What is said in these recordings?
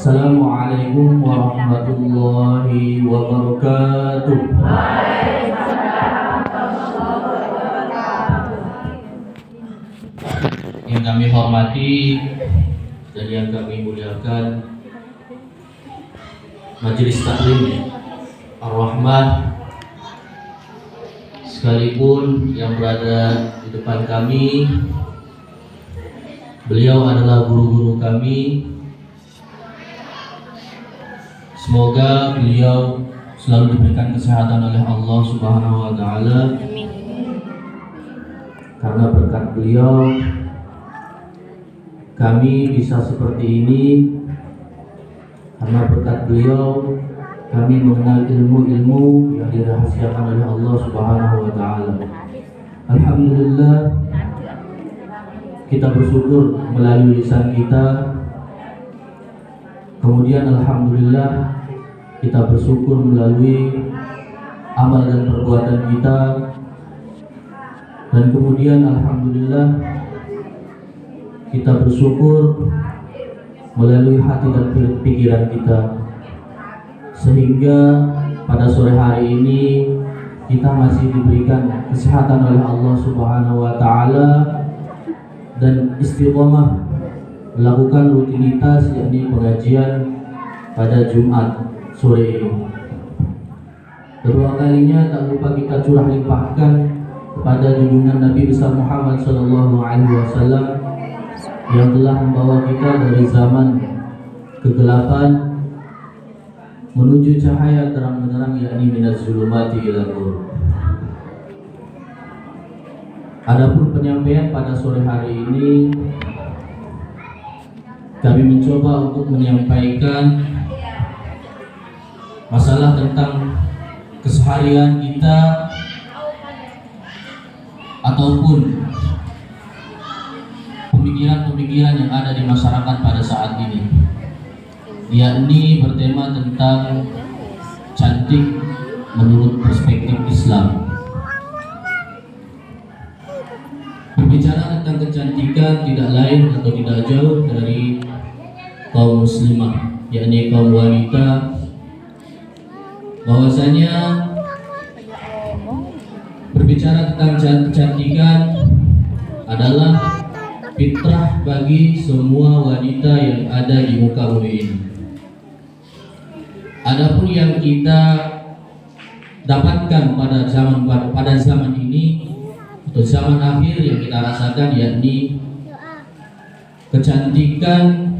Assalamualaikum warahmatullahi wabarakatuh. Yang kami hormati dan yang kami muliakan Majelis Taklim Ar-Rahmah, sekalipun yang berada di depan kami, beliau adalah guru-guru kami. Semoga beliau selalu diberikan kesehatan oleh Allah Subhanahu wa Ta'ala. Karena berkat beliau kami bisa seperti ini. Karena berkat beliau kami mengenal ilmu-ilmu yang dirahasiakan oleh Allah Subhanahu wa Ta'ala. Alhamdulillah, kita bersyukur melalui lisan kita. Kemudian alhamdulillah kita bersyukur melalui amal dan perbuatan kita. Dan kemudian alhamdulillah kita bersyukur melalui hati dan pikiran kita, sehingga pada sore hari ini kita masih diberikan kesehatan oleh Allah Subhanahu wa Ta'ala dan istiqomah melakukan rutinitas, yakni pengajian pada Jumat sore ini. Kedua kalinya tak lupa kita curah limpahkan kepada junjungan Nabi besar Muhammad SAW yang telah membawa kita dari zaman kegelapan menuju cahaya terang benderang, yakni minaz zulumati ila nur. Adapun penyampaian pada sore hari ini, kami mencoba untuk menyampaikan masalah tentang keseharian kita ataupun pemikiran-pemikiran yang ada di masyarakat pada saat ini, yakni bertema tentang cantik menurut perspektif Islam. Berbicara tentang kecantikan tidak lain atau tidak jauh dari kaum muslimah, yakni kaum wanita, bahwasanya berbicara tentang kecantikan adalah fitrah bagi semua wanita yang ada di muka bumi ini. Adapun yang kita dapatkan pada zaman ini atau zaman akhir yang kita rasakan, yakni kecantikan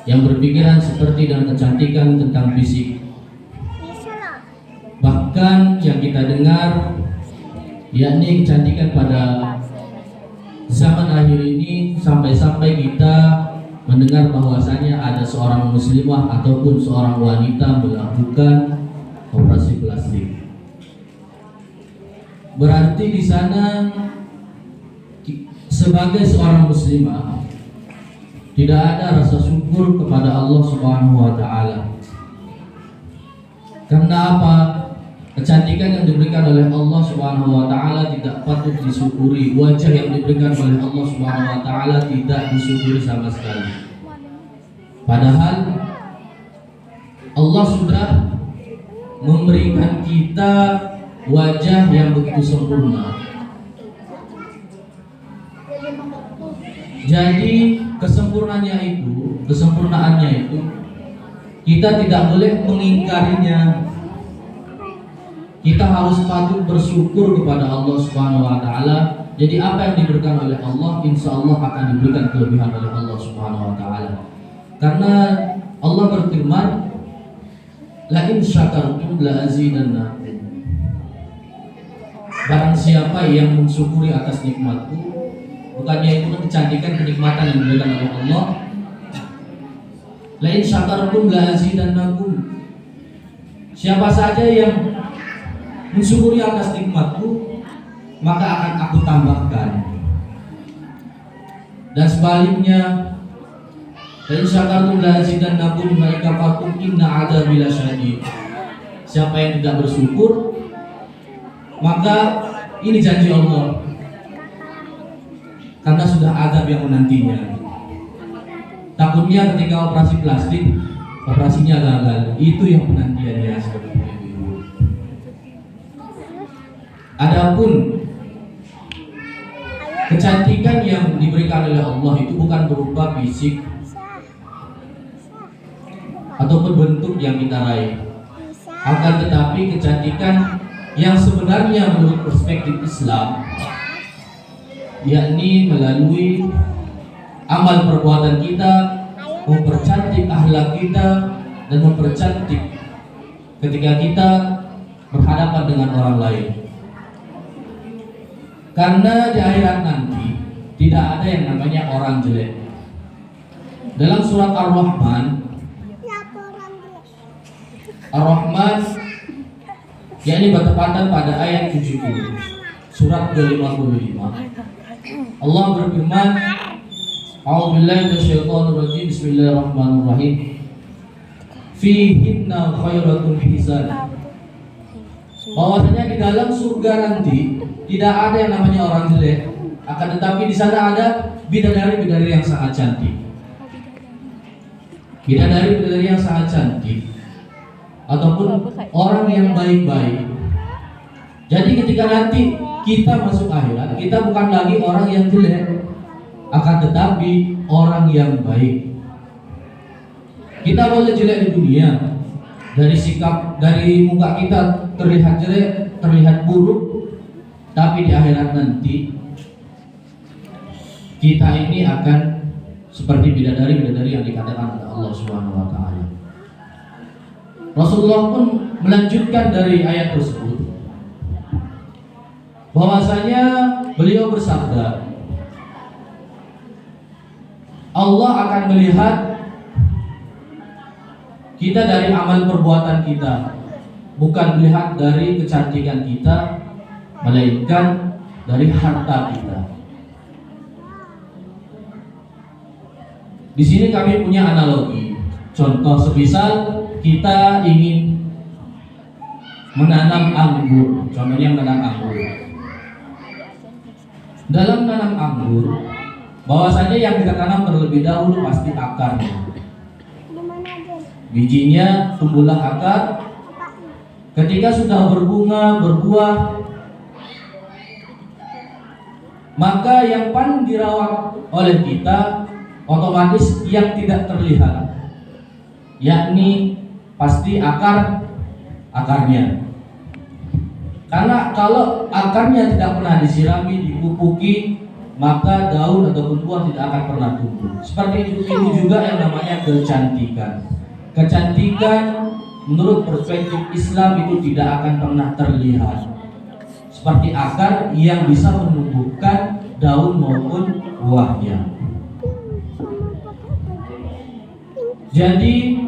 yang berpikiran seperti dan kecantikan tentang fisik. Bahkan yang kita dengar, yakni kecantikan pada zaman akhir ini, sampai-sampai kita mendengar bahwasanya ada seorang muslimah ataupun seorang wanita melakukan operasi plastik. Berarti di sana sebagai seorang muslimah tidak ada rasa syukur kepada Allah Subhanahu wa Ta'ala. Karena apa? Kecantikan yang diberikan oleh Allah Subhanahu wa Ta'ala tidak patut disyukuri. Wajah yang diberikan oleh Allah Subhanahu wa Ta'ala tidak disyukuri sama sekali. Padahal Allah sudah memberikan kita wajah yang begitu sempurna. Jadi kesempurnaannya itu kita tidak boleh mengingkarinya. Kita harus patut bersyukur kepada Allah Subhanahu wa Ta'ala. Jadi apa yang diberikan oleh Allah, insya Allah akan diberikan kelebihan oleh Allah Subhanahu wa Ta'ala. Karena Allah berfirman, la in syakartum la azidannakum. Barang siapa yang mensyukuri atas nikmatku, bukannya itu kecantikan kenikmatan yang diberikan oleh Allah, la in syakartum la azidannakum. Siapa saja yang mensyukuri atas nikmatku, maka akan aku tambahkan. Dan sebaliknya, la in syakartum la azidannakum wa in kafartum inna adzabi lasyadid. Siapa yang tidak bersyukur, maka ini janji Allah, karena sudah azab yang menantinya. Takutnya ketika operasi plastik, operasinya gagal. Itu yang penantiannya seperti itu. Adapun kecantikan yang diberikan oleh Allah itu bukan berupa fisik ataupun bentuk yang kita raih, akan tetapi kecantikan yang sebenarnya menurut perspektif Islam, yakni melalui amal perbuatan kita mempercantik akhlak kita dan mempercantik ketika kita berhadapan dengan orang lain. Karena di akhirat nanti tidak ada yang namanya orang jelek. Dalam surat Ar-Rahman, yakni bertepatan pada ayat 70, surat ke-55, Allah berfirman, A'udzubillahi minasyaitonirrajim, bismillahirrahmanirrahim, fihinna khairatun hisan. Bahwasanya di dalam surga nanti tidak ada yang namanya orang jelek, akan tetapi di sana ada bidadari-bidadari yang sangat cantik. Bidadari-bidadari yang sangat cantik ataupun orang yang baik-baik. Jadi ketika nanti kita masuk akhirat, kita bukan lagi orang yang jelek, akan tetapi orang yang baik. Kita boleh jelek di dunia, dari sikap, dari muka kita terlihat jelek, terlihat buruk, tapi di akhirat nanti kita ini akan seperti bidadari-bidadari yang dikatakan oleh Allah Subhanahu wa taala. Rasulullah pun melanjutkan dari ayat tersebut bahwasanya beliau bersabda, Allah akan melihat kita dari amal perbuatan kita, bukan melihat dari kecantikan kita, melainkan dari harta kita. Di sini kami punya analogi. Contoh semisal kita ingin menanam anggur, contohnya menanam anggur. Dalam menanam anggur, bahwasanya yang kita tanam terlebih dahulu pasti akarnya. Bijinya tumbuhlah akar. Ketika sudah berbunga, berbuah, maka yang paling dirawat oleh kita otomatis yang tidak terlihat, yakni pasti akarnya. Karena kalau akarnya tidak pernah disirami, dipupuki, maka daun ataupun buah tidak akan pernah tumbuh. Seperti itu juga yang namanya kecantikan. Kecantikan menurut perspektif Islam itu tidak akan pernah terlihat, seperti akar yang bisa menumbuhkan daun maupun buahnya. Jadi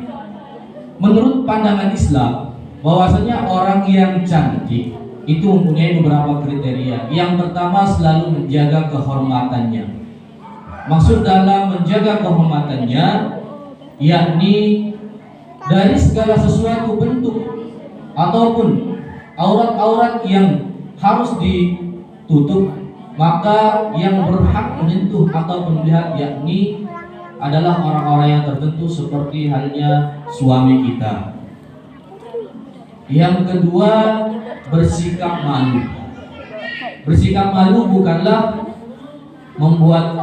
menurut pandangan Islam, bahwasanya orang yang cantik itu mempunyai beberapa kriteria. Yang pertama, selalu menjaga kehormatannya. Maksud dalam menjaga kehormatannya, yakni dari segala sesuatu bentuk ataupun aurat-aurat yang harus ditutup, maka yang berhak menyentuh ataupun melihat yakni adalah orang-orang yang tertentu seperti halnya suami kita. Yang kedua, bersikap malu. Bersikap malu bukanlah membuat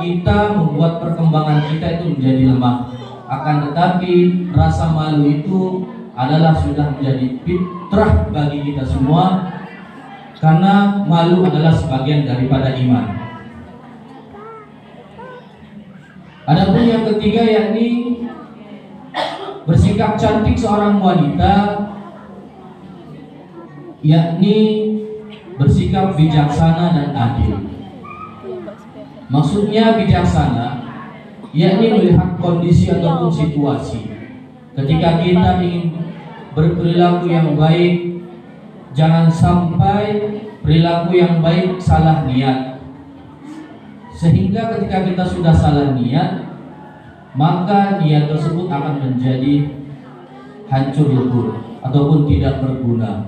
perkembangan kita itu menjadi lemah, akan tetapi rasa malu itu adalah sudah menjadi fitrah bagi kita semua, karena malu adalah sebagian daripada iman. Adapun yang ketiga, yakni bersikap cantik seorang wanita, yakni bersikap bijaksana dan adil. Maksudnya bijaksana, yakni melihat kondisi ataupun situasi. Ketika kita ingin berperilaku yang baik, jangan sampai perilaku yang baik salah niat, sehingga ketika kita sudah salah niat, maka niat tersebut akan menjadi hancur lebur ataupun tidak berguna.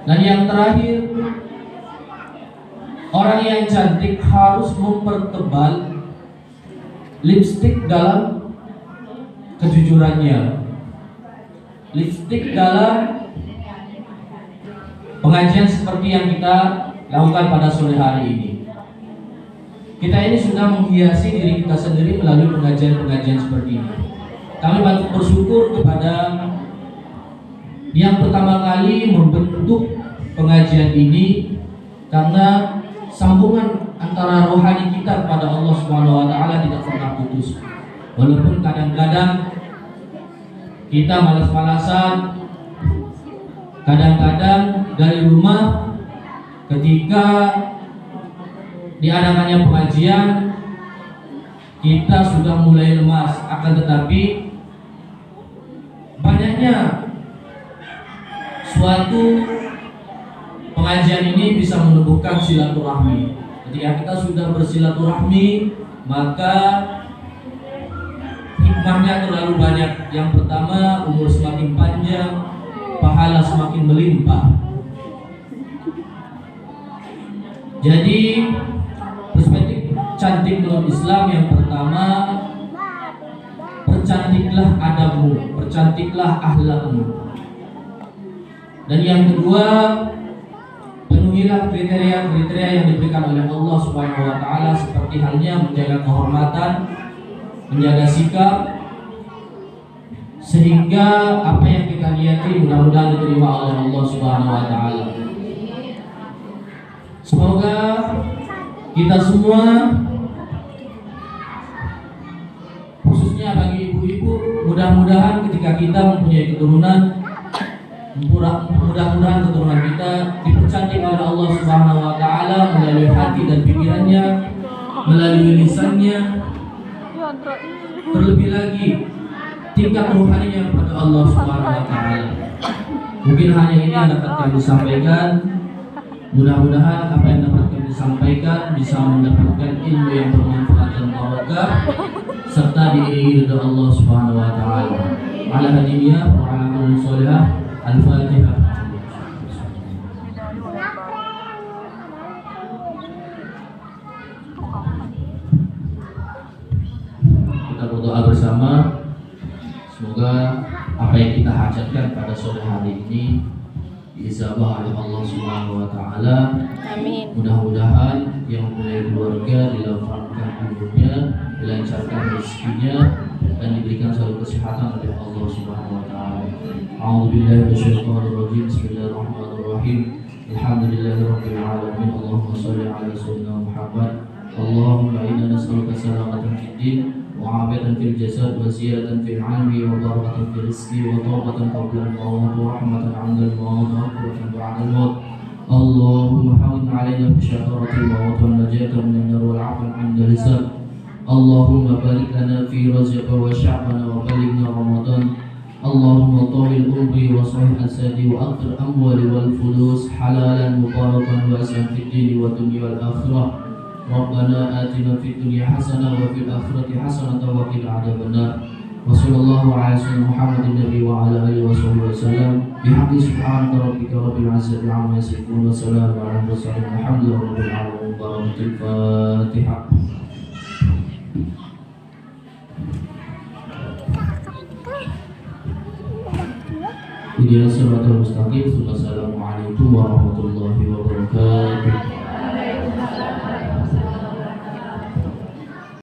Dan yang terakhir, orang yang cantik harus mempertebal lipstik dalam kejujurannya, lipstik dalam pengajian seperti yang kita lakukan pada sore hari ini. Kita ini sudah menghiasi diri kita sendiri melalui pengajian-pengajian seperti ini. Kami patut bersyukur kepada yang pertama kali membentuk pengajian ini, karena sambungan antara rohani kita kepada Allah Subhanahu wa taala tidak pernah putus. Walaupun kadang-kadang kita malas-malasan, kadang-kadang dari rumah ketika diadakannya pengajian kita sudah mulai lemas, akan tetapi banyaknya suatu pengajian ini bisa menumbuhkan silaturahmi. Ketika kita sudah bersilaturahmi, maka hikmahnya terlalu banyak. Yang pertama, umur semakin panjang, pahala semakin melimpah. Jadi perspektif cantik menurut Islam yang pertama, percantiklah adabmu, percantiklah akhlakmu. Dan yang kedua, penuhilah kriteria-kriteria yang diberikan oleh Allah Subhanahu wa taala, seperti halnya menjaga kehormatan, menjaga sikap, sehingga apa yang kita lihati mudah-mudahan diterima oleh Allah Subhanahu wa taala. Semoga kita semua, khususnya bagi ibu-ibu, mudah-mudahan ketika kita mempunyai keturunan, mudah-mudahan keturunan kita dipercantik oleh Allah Subhanahu wa taala melalui hati dan pikirannya, melalui lisannya, terlebih lagi tingkat rohaninya kepada Allah Subhanahu wa taala. Mungkin hanya ini yang dapat kami sampaikan. Mudah-mudahan apa yang dapat kami sampaikan bisa mendapatkan ilmu yang bermanfaat dan barokah, serta diiringi ridha Allah Subhanahu wa taala. Ala hadiyah wa ala amalin sholihah. Al-Fatihah. Kita berdoa bersama, semoga apa yang kita hajatkan pada sore hari ini diijabah oleh Allah Subhanahu wa taala. Amin. Mudah-mudahan yang mempunyai keluarga dilapangkan umurnya, dilancarkan rezekinya, dan diberikan selalu kesehatan oleh Allah Subhanahu wa taala. A'udzubillahi minasyaitonir rajim. Bismillahirrahmanirrahim. Alhamdulillahirabbil alamin. Allahumma shalli ala sayyidina Muhammad. Allahumma inna nas'aluka salamatan fid din wa 'afiyatan fil jasad wa ziyadatan fil 'ilmi wa barakatan fil rizqi wa tawbatan qabla al-maut wa rahmatan 'inda al-maut wa quwwatan ba'da al-maut. Allahumma hawwin 'alaina bi syakaratil maut wa najatan minan nar wal 'afwan 'inda al-hisab. Allahumma barik lana fi Rajab wa Sya'ban wa balighna Ramadan. Allahumma tawil umri wa sahih asadi wa akthir amwali wal fulus halalan mubarakan wa as'an fid dini wa dunya wal akhirah. Rabbana atina fid dunya hasanah wa fil akhirati hasanah wa qina adzabannar. Wa sallallahu ala sayyidina Muhammadin nabi wa ala alihi wa sahbihi wasallam. Bihamdi subhana rabbika rabbil izzati amma yasifun wa salamun ala mursalin walhamdulillahi rabbil alamin. Barakatul Fatihah. Ihdinas siratal mustaqim. Wassalamualaikum warahmatullahi